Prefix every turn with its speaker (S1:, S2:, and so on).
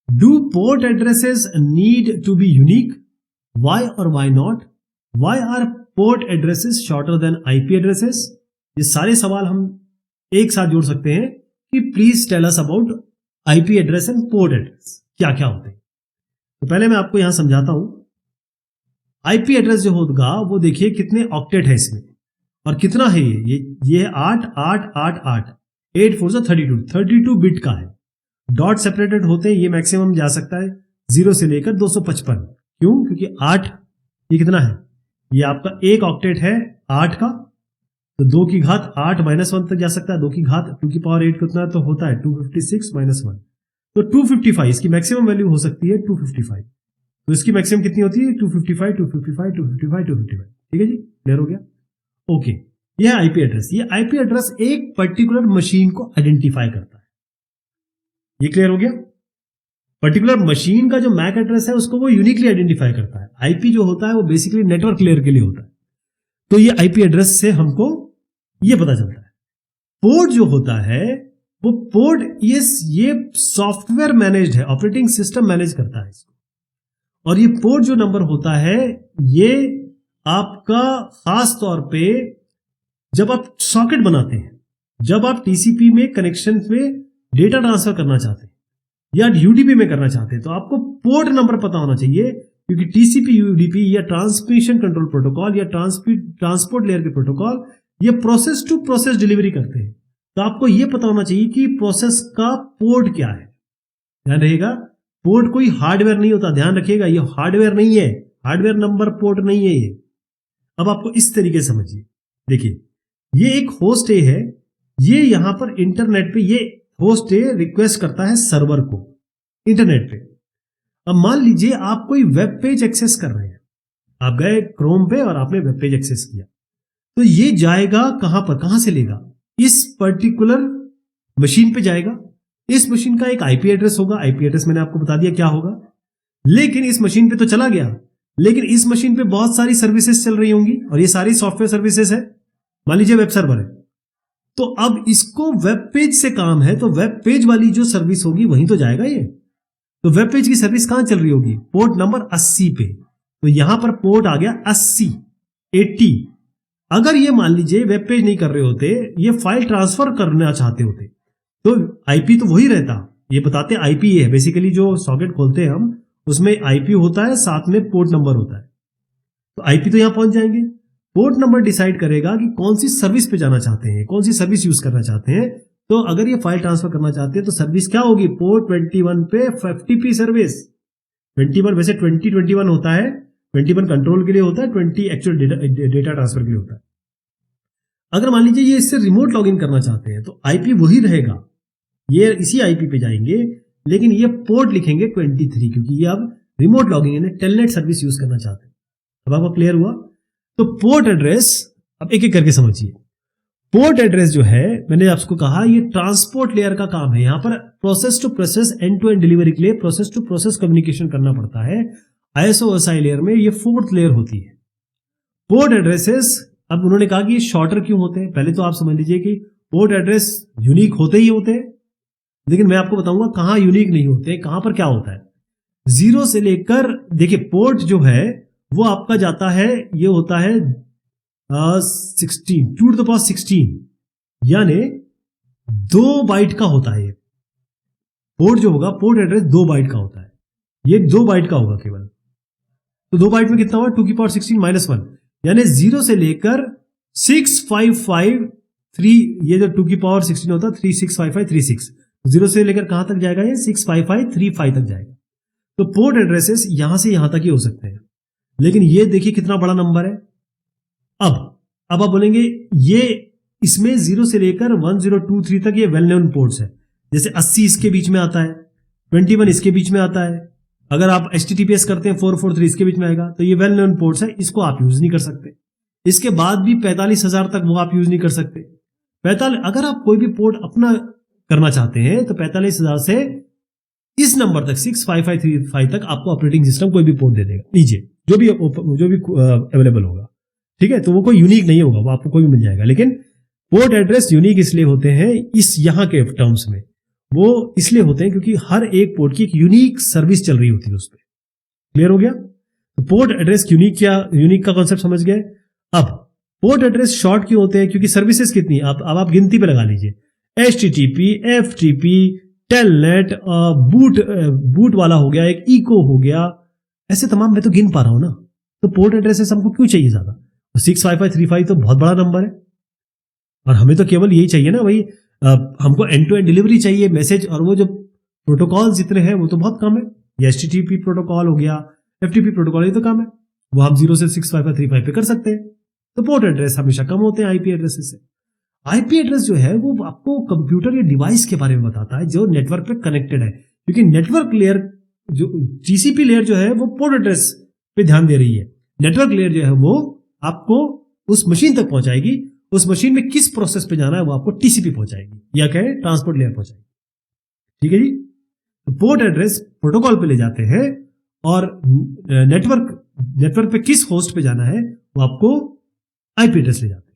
S1: Do port addresses need to be unique? Why or why not? Why are port addresses shorter than IP addresses? ये सारे सवाल हम एक साथ जोड़ सकते हैं कि please tell us about IP address and port address क्या क्या होते हैं। तो पहले मैं आपको यहां समझाता हूं। IP एड्रेस जो होगा वो देखिए कितने ऑक्टेट है इसमें और कितना है ये 8 8 8 8 8 4 32 बिट का है। डॉट सेपरेटेड होते हैं, ये मैक्सिमम जा सकता है 0 से लेकर 255। क्यों? क्योंकि 8 ये कितना है, ये आपका एक ऑक्टेट है 8 का, तो 2 की घात 8 -1 तक जा सकता है। 2 की घात 2 की पावर 8 कितना तो होता है 256 -1, तो 255 इसकी मैक्सिमम वैल्यू हो सकती है 255। तो इसकी मैक्सिमम कितनी होती है 255 255 255 255। ठीक है जी, क्लियर हो गया? ओके, यह है आईपी एड्रेस। ये आईपी एड्रेस एक पर्टिकुलर मशीन को आइडेंटिफाई करता है। ये क्लियर हो गया? पर्टिकुलर मशीन का जो मैक एड्रेस है उसको वो यूनिकली आइडेंटिफाई करता है। आईपी जो होता है वो बेसिकली नेटवर्क लेयर के लिए होता है। तो ये आईपी एड्रेस से हमको ये पता चलता है। पोर्ट जो होता है वो पोर्ट ये सॉफ्टवेयर मैनेज्ड है, ऑपरेटिंग सिस्टम मैनेज करता है इसको। और ये पोर्ट जो नंबर होता है ये आपका खास तौर पे जब आप सॉकेट बनाते हैं, जब आप टीसीपी में कनेक्शन में डेटा ट्रांसफर करना चाहते हैं या यूडीपी में करना चाहते हैं, तो आपको पोर्ट नंबर पता होना चाहिए। क्योंकि टीसीपी यूडीपी या ट्रांसमिशन कंट्रोल प्रोटोकॉल या ट्रांसपोर्ट लेयर के प्रोटोकॉल ये प्रोसेस टू प्रोसेस डिलीवरी करते हैं। तो आपको यह पता होना चाहिए कि प्रोसेस का पोर्ट क्या है। ध्यान रहेगा, पोर्ट कोई हार्डवेयर नहीं होता, ध्यान रखिएगा, ये हार्डवेयर नहीं है, हार्डवेयर नंबर पोर्ट नहीं है ये। अब आपको इस तरीके से समझिए, देखिए ये एक होस्ट ए है, ये यहां पर इंटरनेट पे ये होस्ट ए रिक्वेस्ट करता है सर्वर को इंटरनेट पे। अब मान लीजिए आप कोई वेब पेज एक्सेस कर रहे हैं, आप गए क्रोम पे और आपने वेब पेज एक्सेस किया, तो ये जाएगा कहां पर, कहां से लेगा, इस पर्टिकुलर मशीन पे जाएगा। इस मशीन का एक आईपी एड्रेस होगा, आईपी एड्रेस मैंने आपको बता दिया क्या होगा। लेकिन इस मशीन पे तो चला गया, लेकिन इस मशीन पे बहुत सारी सर्विसेज चल रही होंगी और ये सारी सॉफ्टवेयर सर्विसेज है। मान लीजिए वेब सर्वर है, तो अब इसको वेब पेज से काम है, तो वेब पेज वाली जो सर्विस होगी वहीं तो जाएगा ये। तो वेब पेज की सर्विस कहां चल रही होगी, पोर्ट नंबर 80 पे। तो यहां पर पोर्ट आ गया 80। अगर ये मान लीजिए वेब पेज नहीं कर रहे होते, ये फाइल ट्रांसफर करना चाहते होते, तो आईपी तो वही रहता। ये बताते आईपी है बेसिकली, जो सॉकेट खोलते हैं हम उसमें आईपी होता है, साथ में पोर्ट नंबर होता है। तो आईपी तो यहां पहुंच जाएंगे। पोर्ट नंबर डिसाइड करेगा कि कौन सी सर्विस पे जाना चाहते हैं, कौन सी सर्विस यूज करना चाहते हैं। तो अगर ये फाइल ट्रांसफर करना चाहते हैं तो सर्विस क्या होगी, पोर्ट 21 पे एफटीपी सर्विस। 21 वैसे 2021 होता है, 21 कंट्रोल के लिए होता है, 20 एक्चुअल डेटा ट्रांसफर के लिए होता है। अगर मान लीजिए ये इससे रिमोट लॉगिन करना चाहते हैं तो आईपी वही रहेगा, ये इसी आईपी पे जाएंगे, लेकिन ये पोर्ट लिखेंगे 23, क्योंकि ये अब रिमोट लॉगिंग यानी टेलनेट सर्विस यूज करना चाहते हैं। अब आपको क्लियर हुआ? तो पोर्ट एड्रेस अब एक एक करके समझिए। पोर्ट एड्रेस जो है मैंने आपको कहा ये ट्रांसपोर्ट लेयर का काम है। यहां पर process to process end to end delivery के लिए प्रोसेस टू प्रोसेस कम्युनिकेशन करना पड़ता है। आईएसओएसआई लेयर में ये 4th लेयर होती है। पोर्ट एड्रेसेस, अब उन्होंने कहा कि ये शॉर्टर क्यों होते हैं। पहले तो आप समझ लीजिए कि पोर्ट एड्रेस यूनिक होते ही होते हैं, लेकिन मैं आपको बताऊंगा कहां यूनिक नहीं होते, कहां पर क्या होता है। 0 से लेकर देखिए पोर्ट जो है वो आपका जाता है, ये होता है 16 2 to the power 16, यानी 2 बाइट का होता है। ये पोर्ट जो होगा, पोर्ट एड्रेस 2 बाइट का होता है, ये 2 बाइट का होगा केवल। तो 2 बाइट में कितना हुआ 2 की पावर 16 -1, यानी 0 से लेकर 6553, ये जो 2 की पावर 16 होता है 365536, 0 से लेकर कहां तक जाएगा, ये 65535 तक जाएगा। तो पोर्ट एड्रेसेस यहां से यहां तक ही हो सकते हैं, लेकिन ये देखिए कितना बड़ा नंबर है। अब आप बोलेंगे ये इसमें 0 से लेकर 1023 तक ये वेल नोन पोर्ट्स है। जैसे 80 इसके बीच में आता है, 21 इसके बीच में आता है। अगर आप HTTPS करते हैं 443 इसके बीच में आएगा, तो ये वेल नोन पोर्ट्स है, इसको आप यूज नहीं कर सकते। इसके बाद भी 45,000 तक वो आप यूज नहीं कर सकते। 45, अगर आप कोई भी पोर्ट अपना करना चाहते हैं तो 45,000 से इस नंबर तक 65535 तक आपको ऑपरेटिंग सिस्टम कोई भी पोर्ट दे देगा, लीजिए जो भी अवेलेबल होगा। ठीक है, तो वो कोई यूनिक नहीं होगा, वो आपको कोई भी मिल जाएगा। लेकिन पोर्ट एड्रेस यूनिक इसलिए होते हैं इस यहां के टर्म्स में, वो इसलिए होते हैं क्योंकि हर एक पोर्ट की एक यूनिक सर्विस चल रही होती है उस पर। क्लियर हो गया? तो पोर्ट एड्रेस यूनिक का कॉन्सेप्ट समझ गए। अब पोर्ट एड्रेस शॉर्ट क्यों होते हैं? क्योंकि सर्विसेज कितनी, अब आप गिनती पे लगा लीजिए, HTTP, FTP, टेलनेट, बूट वाला हो गया, एक इको हो गया, ऐसे तमाम मैं तो गिन पा रहा हूं ना। तो पोर्ट एड्रेसेस हमको क्यों चाहिए ज्यादा? 65535 तो बहुत बड़ा नंबर है, और हमें तो केवल यही चाहिए ना भाई, हमको एंड टू एंड डिलीवरी चाहिए मैसेज, और वो जो प्रोटोकॉल जितने हैं वो तो बहुत कम है। ये HTTP प्रोटोकॉल हो गया, FTP प्रोटोकॉल, ये तो कम है, वो हम 0 से 65535 पे कर सकते हैं। तो पोर्ट एड्रेस हमेशा कम होते हैं आईपी एड्रेसेस से। आईपी एड्रेस जो है वो आपको कंप्यूटर या डिवाइस के बारे में बताता है जो नेटवर्क पे कनेक्टेड है, क्योंकि नेटवर्क लेयर जो TCP लेयर जो है वो पोर्ट एड्रेस पे ध्यान दे रही है। नेटवर्क लेयर जो है वो आपको उस मशीन तक पहुंचाएगी, उस मशीन में किस प्रोसेस पे जाना है वो आपको TCP पहुंचाएगी, या कहे ट्रांसपोर्ट लेयर पहुंचाएगी। ठीक है जी। तो पोर्ट एड्रेस प्रोटोकॉल पे ले जाते हैं, और नेटवर्क पे किस होस्ट पे जाना है वो आपको आईपी एड्रेस ले जाता है।